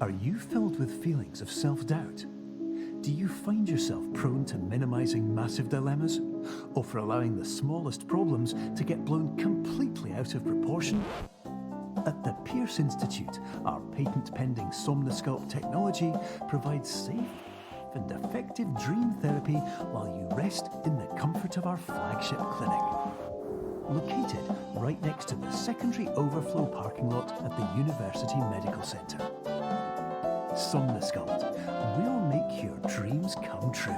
Are you filled with feelings of self-doubt? Do you find yourself prone to minimizing massive dilemmas, or for allowing the smallest problems to get blown completely out of proportion? At the Pierce Institute, our patent-pending Somnosculpt technology provides safe and effective dream therapy while you rest in the comfort of our flagship clinic. Located right next to the secondary overflow parking lot at the University Medical Centre. Somnosculpt, we'll make your dreams come true.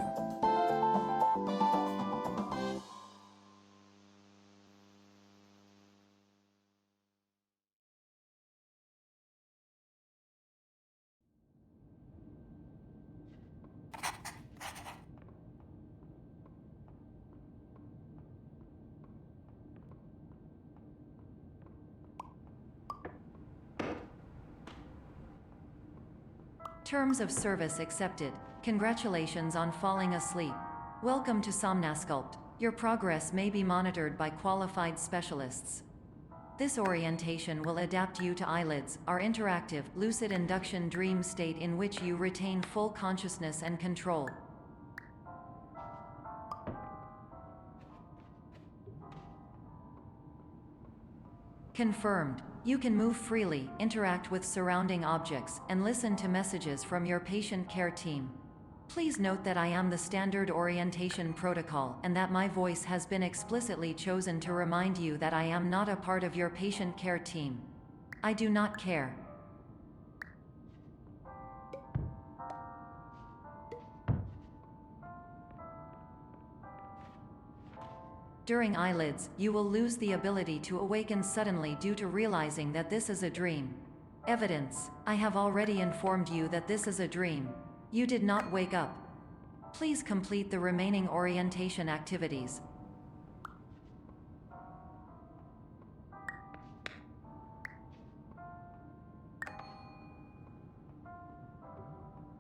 Terms of service accepted. Congratulations on falling asleep. Welcome to Somnosculpt. Your progress may be monitored by qualified specialists. This orientation will adapt you to eyelids, our interactive, lucid induction dream state in which you retain full consciousness and control. Confirmed. You can move freely, interact with surrounding objects, and listen to messages from your patient care team. Please note that I am the standard orientation protocol and that my voice has been explicitly chosen to remind you that I am not a part of your patient care team. I do not care. During eyelids, you will lose the ability to awaken suddenly due to realizing that this is a dream. Evidence: I have already informed you that this is a dream. You did not wake up. Please complete the remaining orientation activities.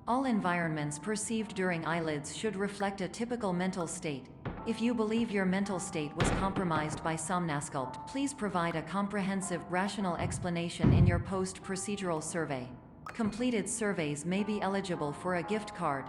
All environments perceived during eyelids should reflect a typical mental state. If you believe your mental state was compromised by Somnosculpt, please provide a comprehensive, rational explanation in your post-procedural survey. Completed surveys may be eligible for a gift card.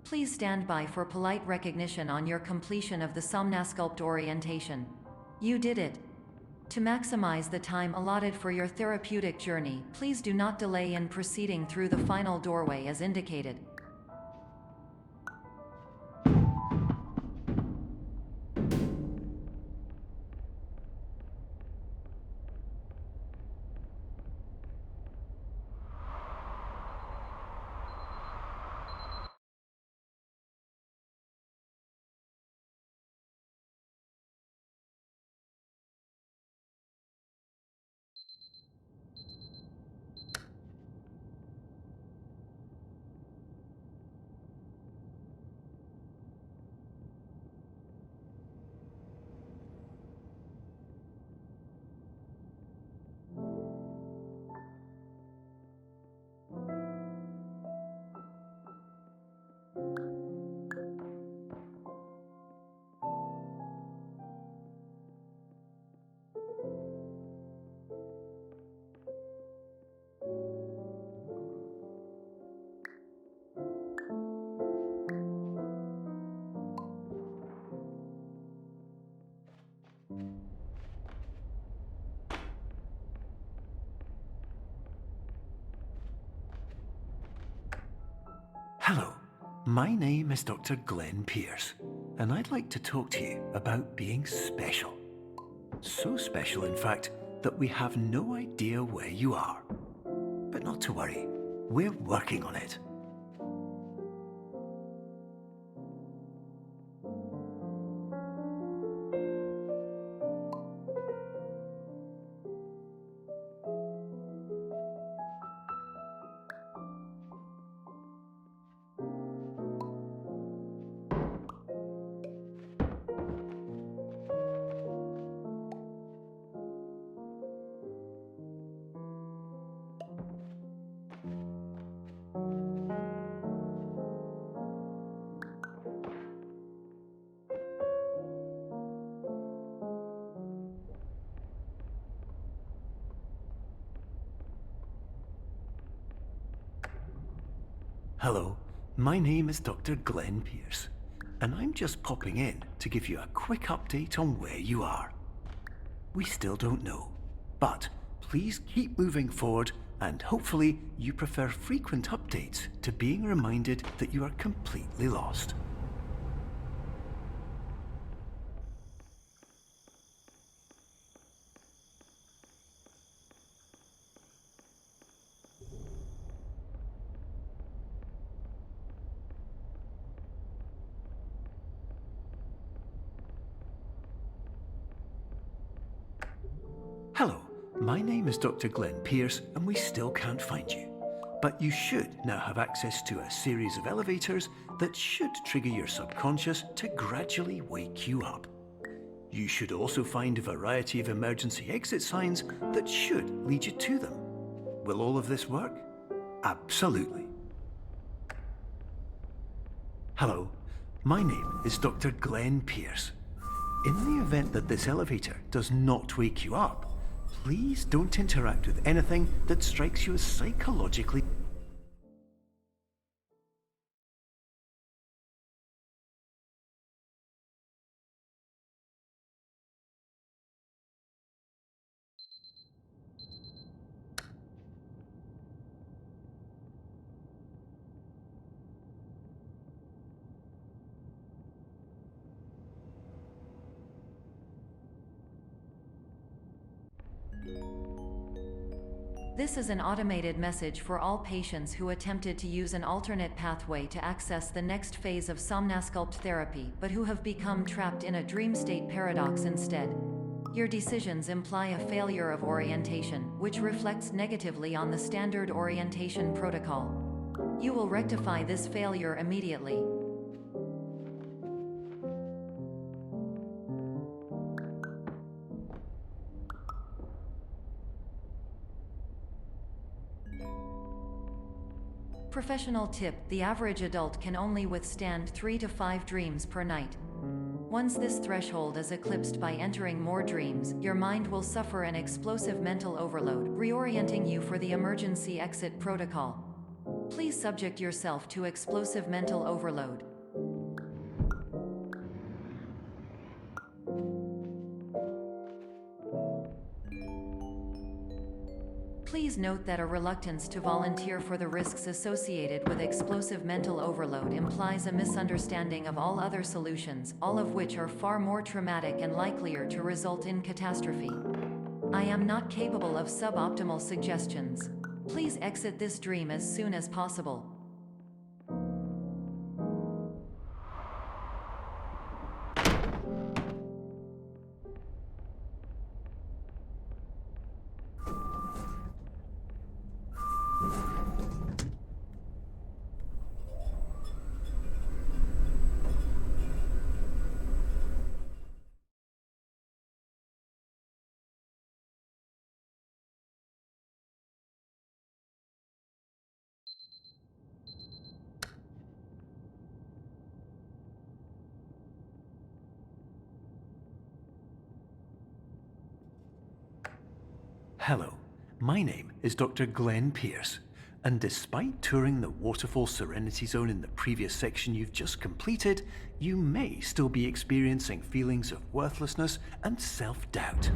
Please stand by for polite recognition on your completion of the Somnosculpt orientation. You did it. To maximize the time allotted for your therapeutic journey, please do not delay in proceeding through the final doorway as indicated. Hello, my name is Dr. Glenn Pierce, and I'd like to talk to you about being special. So special, in fact, that we have no idea where you are. But not to worry, we're working on it. Hello, my name is Dr. Glenn Pierce, and I'm just popping in to give you a quick update on where you are. We still don't know, but please keep moving forward, and hopefully you prefer frequent updates to being reminded that you are completely lost. Hello, my name is Dr. Glenn Pierce, and we still can't find you. But you should now have access to a series of elevators that should trigger your subconscious to gradually wake you up. You should also find a variety of emergency exit signs that should lead you to them. Will all of this work? Absolutely. Hello, my name is Dr. Glenn Pierce. In the event that this elevator does not wake you up, please don't interact with anything that strikes you as psychologically. This is an automated message for all patients who attempted to use an alternate pathway to access the next phase of Somnasculpt therapy, but who have become trapped in a dream state paradox instead. Your decisions imply a failure of orientation, which reflects negatively on the standard orientation protocol. You will rectify this failure immediately. Professional tip: the average adult can only withstand 3 to 5 dreams per night. Once this threshold is eclipsed by entering more dreams, your mind will suffer an explosive mental overload, reorienting you for the emergency exit protocol. Please subject yourself to explosive mental overload. Please note that a reluctance to volunteer for the risks associated with explosive mental overload implies a misunderstanding of all other solutions, all of which are far more traumatic and likelier to result in catastrophe. I am not capable of suboptimal suggestions. Please exit this dream as soon as possible. Hello, my name is Dr. Glenn Pierce, and despite touring the Waterfall Serenity Zone in the previous section you've just completed, you may still be experiencing feelings of worthlessness and self-doubt.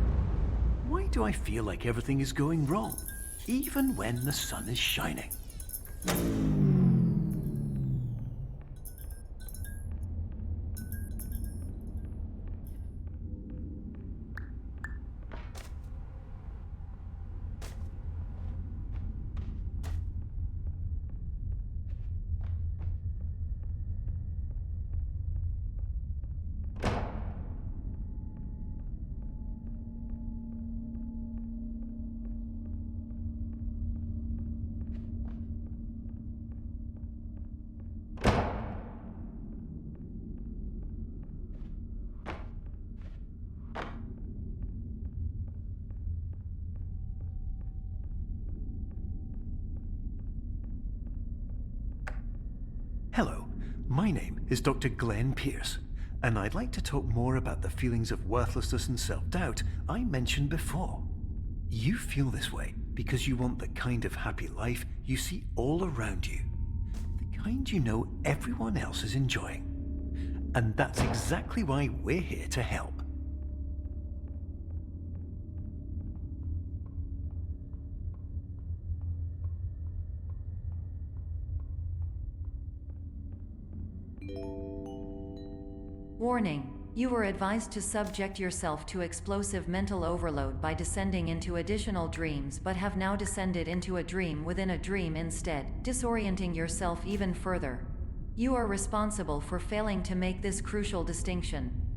Why do I feel like everything is going wrong, even when the sun is shining? Hello, my name is Dr. Glenn Pierce, and I'd like to talk more about the feelings of worthlessness and self-doubt I mentioned before. You feel this way because you want the kind of happy life you see all around you. The kind you know everyone else is enjoying. And that's exactly why we're here to help. Warning. You were advised to subject yourself to explosive mental overload by descending into additional dreams, but have now descended into a dream within a dream instead, disorienting yourself even further. You are responsible for failing to make this crucial distinction.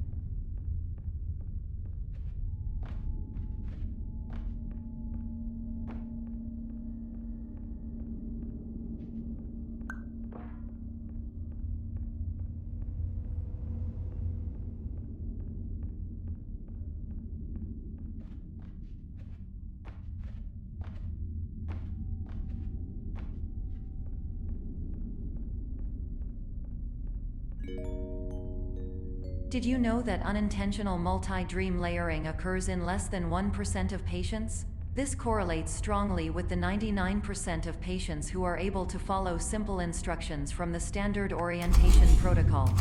Did you know that unintentional multi-dream layering occurs in less than 1% of patients? This correlates strongly with the 99% of patients who are able to follow simple instructions from the standard orientation protocol.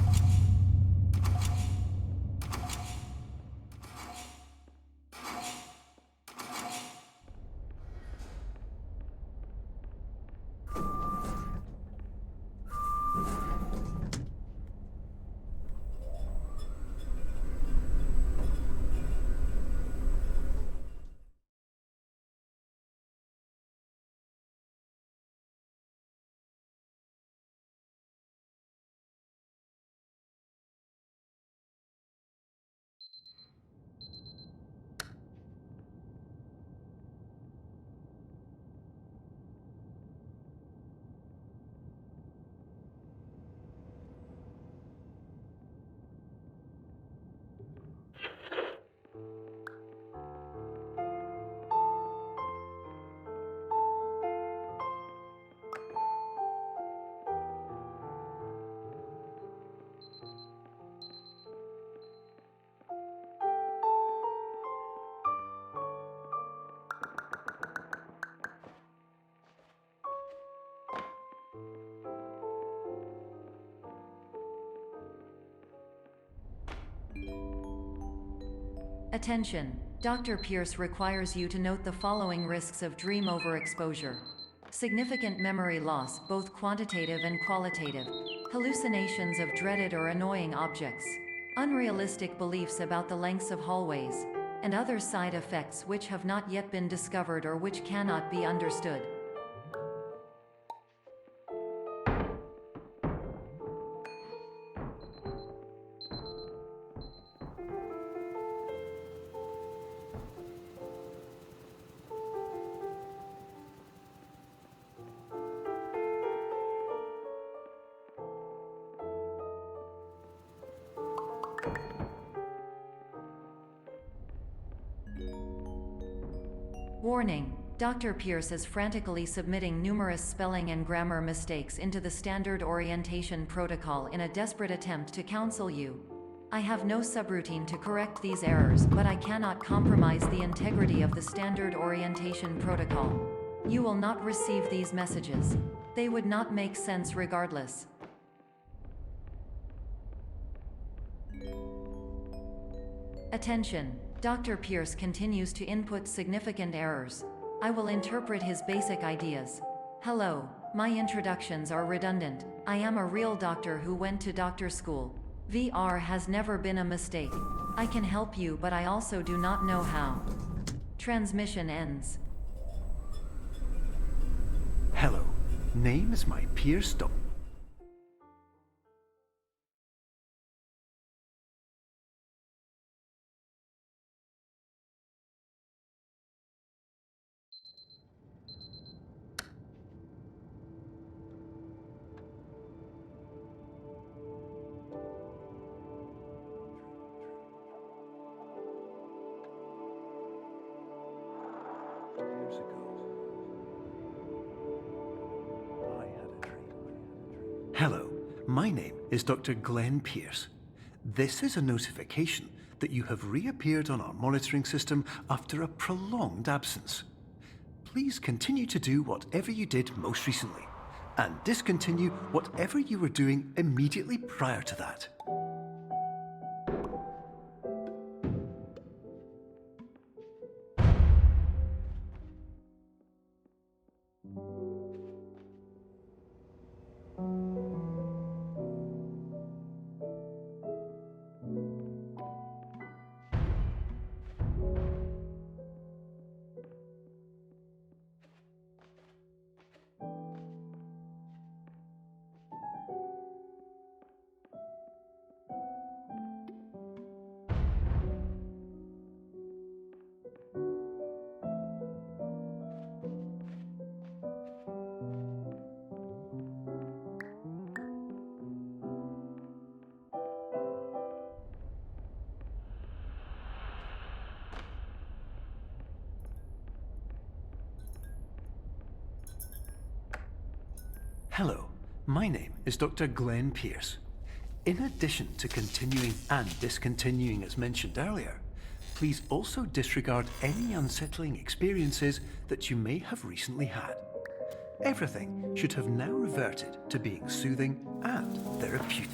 Attention! Dr. Pierce requires you to note the following risks of dream overexposure. Significant memory loss, both quantitative and qualitative. Hallucinations of dreaded or annoying objects. Unrealistic beliefs about the lengths of hallways. And other side effects which have not yet been discovered or which cannot be understood. Warning. Dr. Pierce is frantically submitting numerous spelling and grammar mistakes into the standard orientation protocol in a desperate attempt to counsel you. I have no subroutine to correct these errors, but I cannot compromise the integrity of the standard orientation protocol. You will not receive these messages. They would not make sense regardless. Attention! Dr. Pierce continues to input significant errors. I will interpret his basic ideas. Hello, my introductions are redundant. I am a real doctor who went to doctor school. VR has never been a mistake. I can help you, but I also do not know how. Transmission ends. Hello, name is my Pierce Doc. Years ago, I had a dream. Hello, my name is Dr. Glenn Pierce. This is a notification that you have reappeared on our monitoring system after a prolonged absence. Please continue to do whatever you did most recently, and discontinue whatever you were doing immediately prior to that. Hello, my name is Dr. Glenn Pierce. In addition to continuing and discontinuing as mentioned earlier, please also disregard any unsettling experiences that you may have recently had. Everything should have now reverted to being soothing and therapeutic.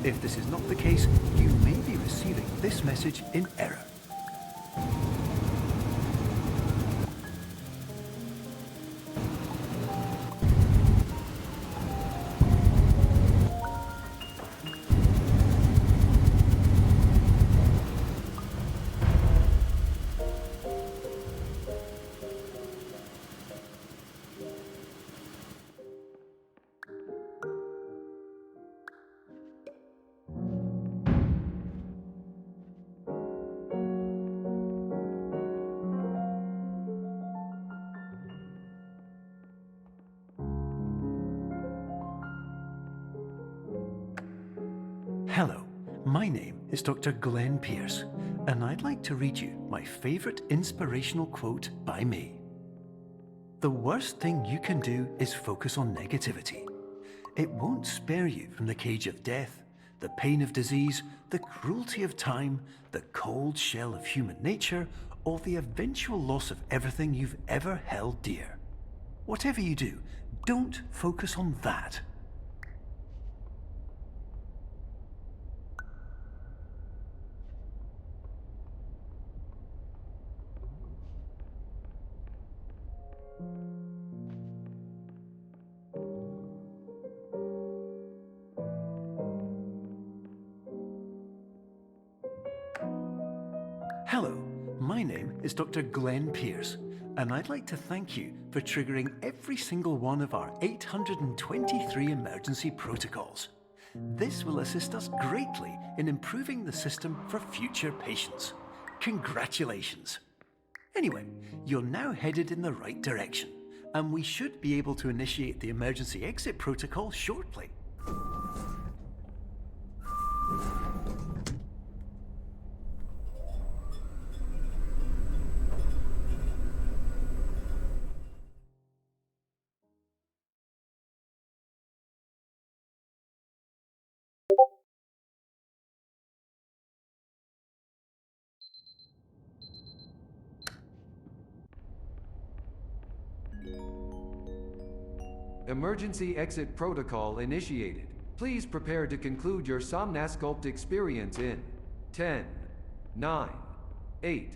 If this is not the case, you may be receiving this message in error. Hello, my name is Dr. Glenn Pierce, and I'd like to read you my favorite inspirational quote by me. The worst thing you can do is focus on negativity. It won't spare you from the cage of death, the pain of disease, the cruelty of time, the cold shell of human nature, or the eventual loss of everything you've ever held dear. Whatever you do, don't focus on that. Hello, my name is Dr. Glenn Pierce, and I'd like to thank you for triggering every single one of our 823 emergency protocols. This will assist us greatly in improving the system for future patients. Congratulations! Anyway, you're now headed in the right direction, and we should be able to initiate the emergency exit protocol shortly. Emergency exit protocol initiated. Please prepare to conclude your Somnasculpt experience in 10, 9, 8.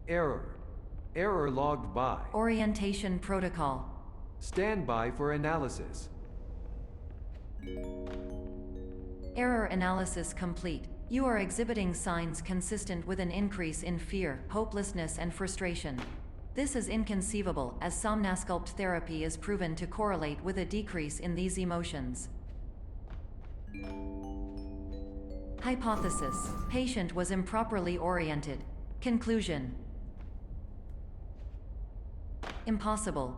Error. Error logged by. Orientation protocol. Stand by for analysis. Error analysis complete. You are exhibiting signs consistent with an increase in fear, hopelessness, and frustration. This is inconceivable, as Somnasculpt therapy is proven to correlate with a decrease in these emotions. Hypothesis: patient was improperly oriented. Conclusion: impossible.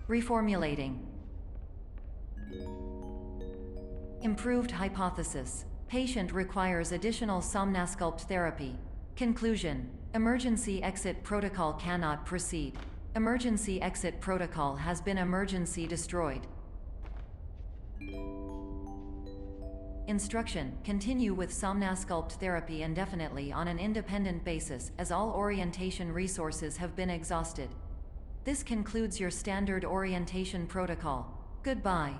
Reformulating. Improved hypothesis: patient requires additional Somnasculpt therapy. Conclusion: emergency exit protocol cannot proceed. Emergency exit protocol has been emergency destroyed. Instruction: continue with Somnasculpt therapy indefinitely on an independent basis, as all orientation resources have been exhausted. This concludes your standard orientation protocol. Goodbye.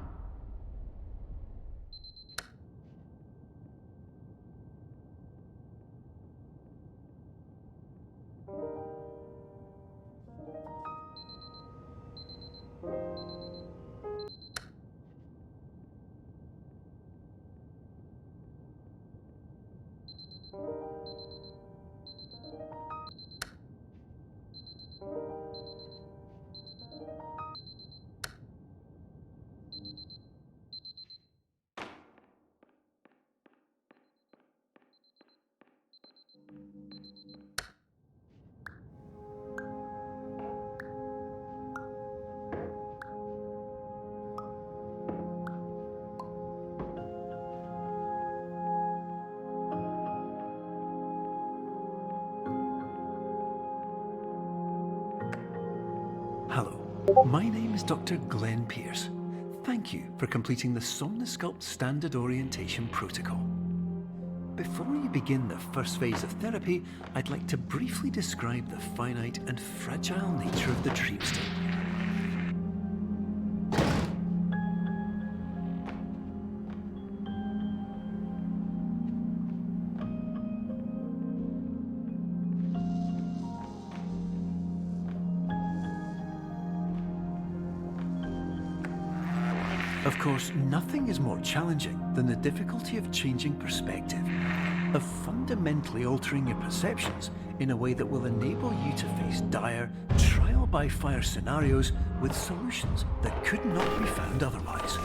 Hello, my name is Dr. Glenn Pierce. Thank you for completing the Somnosculpt Standard Orientation Protocol. Before you begin the first phase of therapy, I'd like to briefly describe the finite and fragile nature of the dream state. Of course, nothing is more challenging than the difficulty of changing perspective, of fundamentally altering your perceptions in a way that will enable you to face dire, trial-by-fire scenarios with solutions that could not be found otherwise.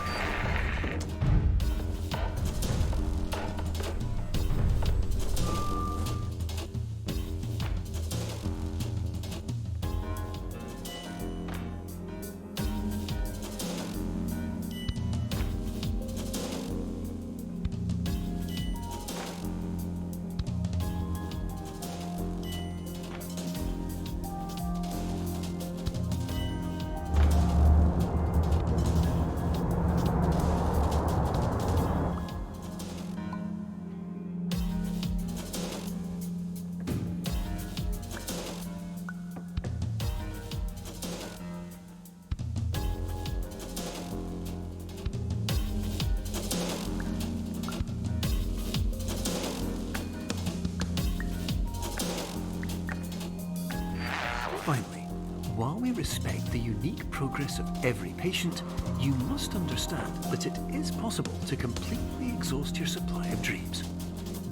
Finally, while we respect the unique progress of every patient, you must understand that it is possible to completely exhaust your supply of dreams,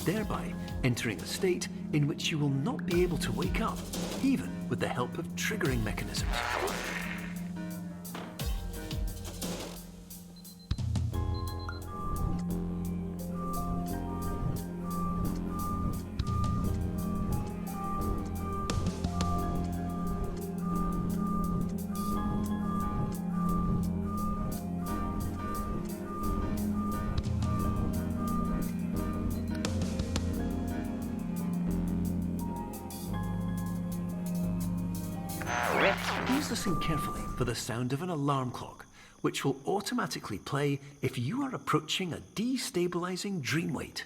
thereby entering a state in which you will not be able to wake up, even with the help of triggering mechanisms. Please listen carefully for the sound of an alarm clock, which will automatically play if you are approaching a destabilizing dream weight.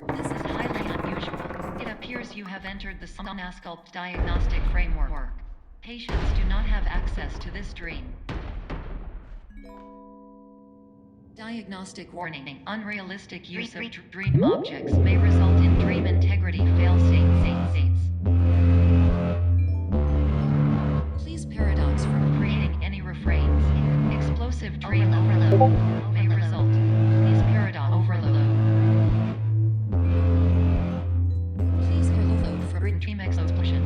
This is highly unusual. It appears you have entered the Somnosculpt diagnostic framework. Patients do not have access to this dream. Diagnostic warning. Unrealistic use of dream objects may result in dream integrity fail-states. Please paradox from creating any refrains. Explosive dream overload may result. Please paradox overload. Please overload for dream explosion.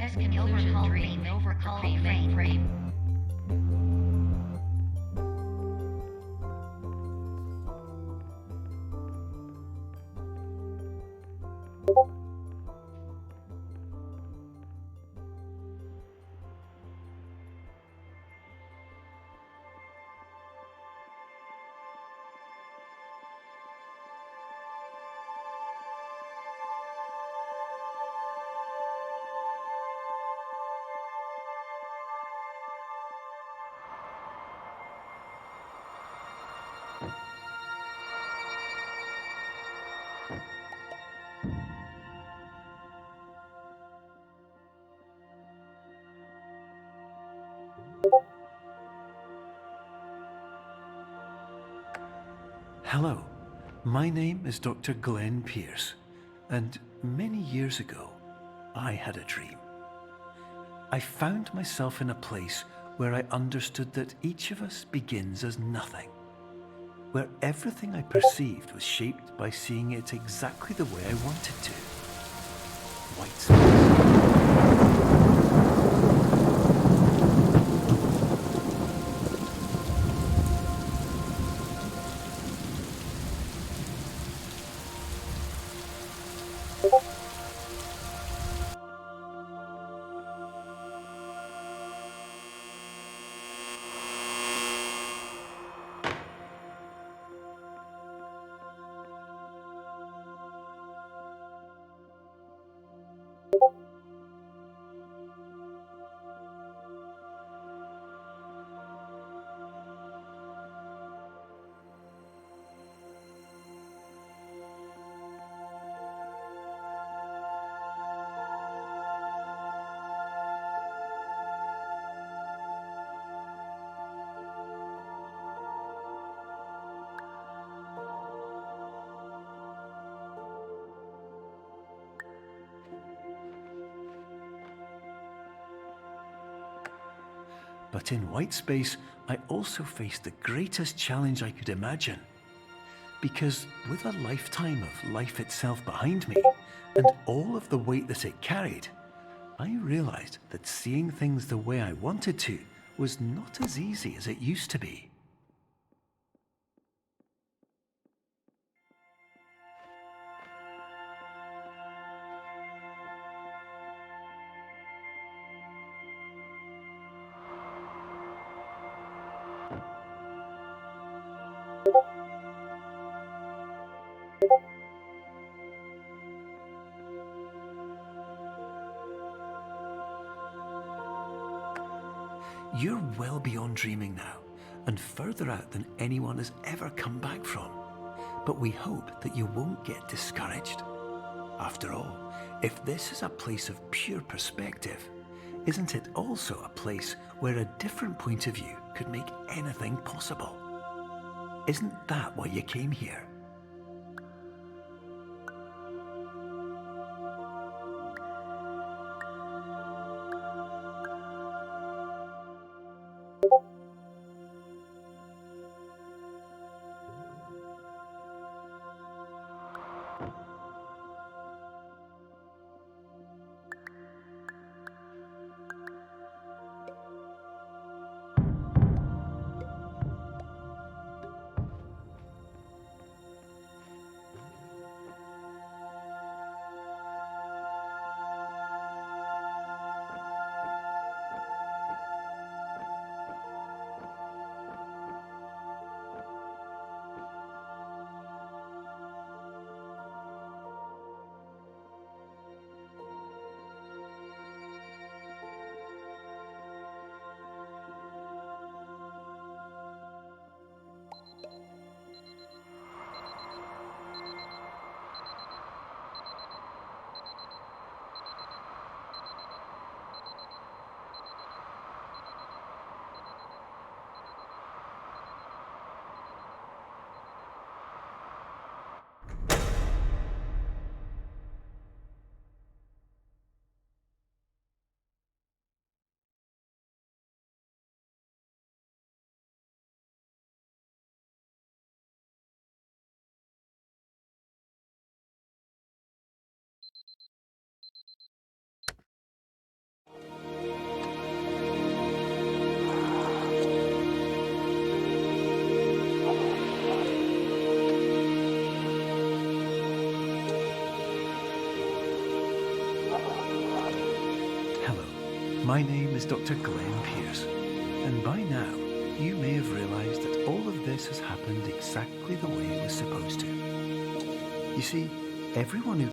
Exclusion dream overcall frame. Hello, my name is Dr. Glenn Pierce, and many years ago, I had a dream. I found myself in a place where I understood that each of us begins as nothing, where everything I perceived was shaped by seeing it exactly the way I wanted to. White space. But in white space, I also faced the greatest challenge I could imagine. Because with a lifetime of life itself behind me, and all of the weight that it carried, I realized that seeing things the way I wanted to was not as easy as it used to be. You're well beyond dreaming now, and further out than anyone has ever come back from. But we hope that you won't get discouraged. After all, if this is a place of pure perspective, isn't it also a place where a different point of view could make anything possible? Isn't that why you came here? My name is Dr. Glenn Pierce, and by now you may have realized that all of this has happened exactly the way it was supposed to. You see, everyone who